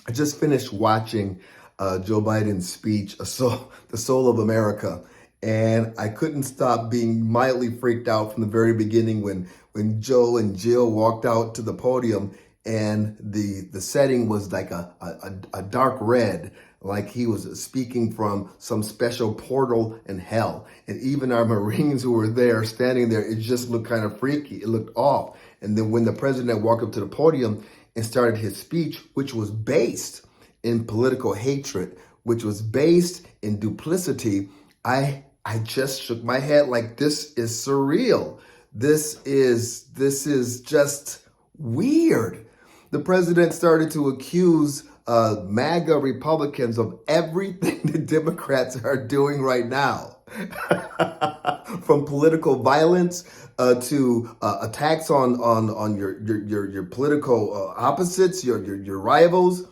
I just finished watching Joe Biden's speech, The Soul of America, and I couldn't stop being mildly freaked out from the very beginning when Joe and Jill walked out to the podium and the setting was like a dark red, like he was speaking from some special portal in hell. And even our Marines who were there, standing there, it just looked kind of freaky. It looked off. And then when the president walked up to the podium and started his speech, which was based in political hatred, which was based in duplicity, I just shook my head like, this is surreal. This is just weird. The president started to accuse MAGA Republicans of everything the Democrats are doing right now, from political violence to attacks on your political opposites, your rivals.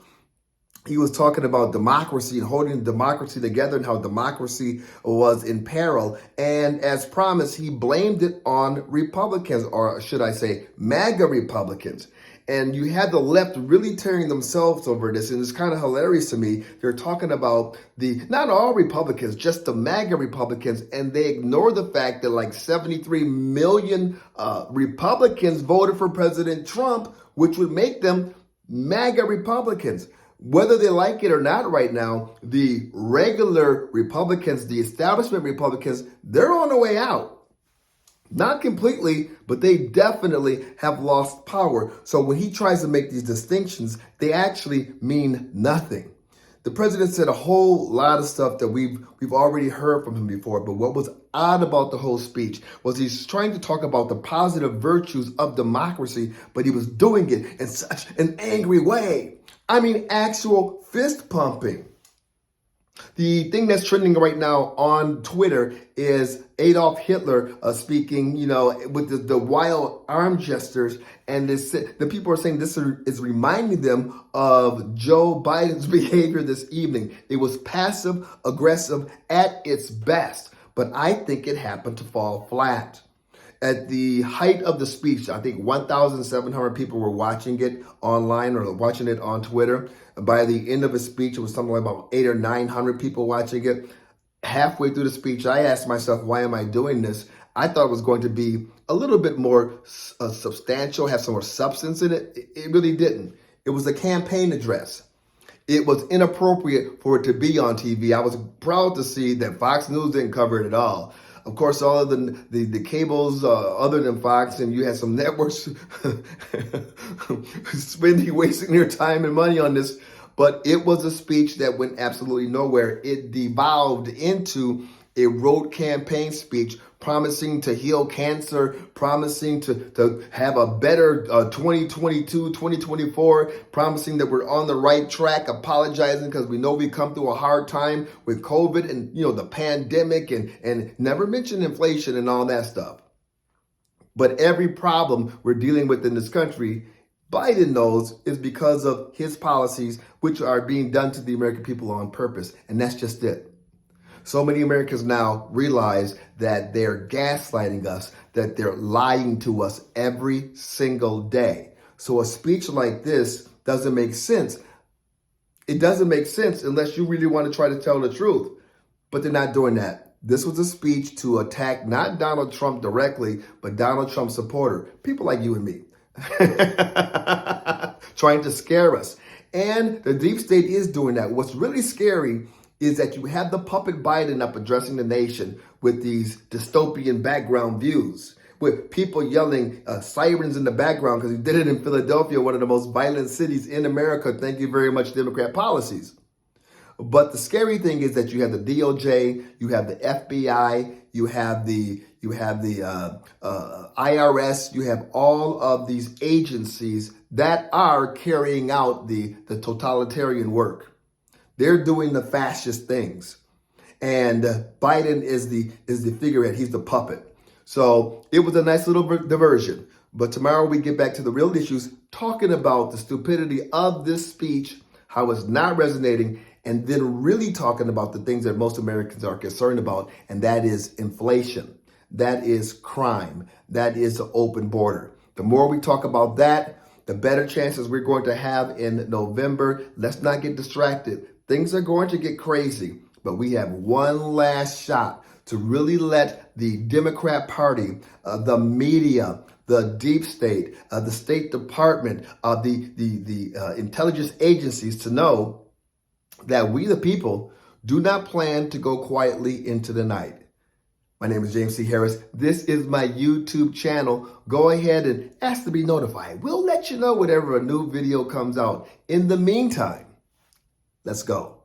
He was talking about democracy and holding democracy together and how democracy was in peril. And as promised, he blamed it on Republicans, or should I say MAGA Republicans. And you had the left really tearing themselves over this. And it's kind of hilarious to me. They're talking about not all Republicans, just the MAGA Republicans. And they ignore the fact that like 73 million Republicans voted for President Trump, which would make them MAGA Republicans. Whether they like it or not right now, the regular Republicans, the establishment Republicans, they're on the way out. Not completely, but they definitely have lost power. So when he tries to make these distinctions, they actually mean nothing. The president said a whole lot of stuff that we've already heard from him before, but what was odd about the whole speech was he's trying to talk about the positive virtues of democracy, but he was doing it in such an angry way. I mean, actual fist pumping. The thing that's trending right now on Twitter is Adolf Hitler speaking, with the wild arm gestures. And the people are saying this is reminding them of Joe Biden's behavior this evening. It was passive aggressive at its best, but I think it happened to fall flat. At the height of the speech, I think 1,700 people were watching it online or watching it on Twitter. By the end of his speech, it was something like about 800 or 900 people watching it. Halfway through the speech, I asked myself, why am I doing this? I thought it was going to be a little bit more substantial, have some more substance in it. It really didn't. It was a campaign address. It was inappropriate for it to be on TV. I was proud to see that Fox News didn't cover it at all. Of course, all of the cables other than Fox, and you had some networks wasting their time and money on this. But it was a speech that went absolutely nowhere. It devolved into a road campaign speech promising to heal cancer, promising to have a better 2022, 2024, promising that we're on the right track, apologizing because we know we come through a hard time with COVID and, the pandemic and never mention inflation and all that stuff. But every problem we're dealing with in this country, Biden knows, is because of his policies, which are being done to the American people on purpose. And that's just it. So many Americans now realize that they're gaslighting us, that they're lying to us every single day. So a speech like this doesn't make sense. It doesn't make sense unless you really want to try to tell the truth. But they're not doing that. This was a speech to attack not Donald Trump directly, but Donald Trump's supporter, people like you and me, trying to scare us. And the deep state is doing that. What's really scary is that you have the puppet Biden up addressing the nation with these dystopian background views, with people yelling sirens in the background because he did it in Philadelphia, one of the most violent cities in America. Thank you very much, Democrat policies. But the scary thing is that you have the DOJ, you have the FBI, you have the IRS, you have all of these agencies that are carrying out the totalitarian work. They're doing the fascist things. And Biden is the figurehead. He's the puppet. So it was a nice little diversion. But tomorrow we get back to the real issues, talking about the stupidity of this speech, how it's not resonating, and then really talking about the things that most Americans are concerned about, and that is inflation. That is crime. That is the open border. The more we talk about that, the better chances we're going to have in November. Let's not get distracted. Things are going to get crazy, but we have one last shot to really let the Democrat Party, the media, the deep state, the State Department, the intelligence agencies to know that we, the people, do not plan to go quietly into the night. My name is James C. Harris. This is my YouTube channel. Go ahead and ask to be notified. We'll let you know whenever a new video comes out. In the meantime, let's go.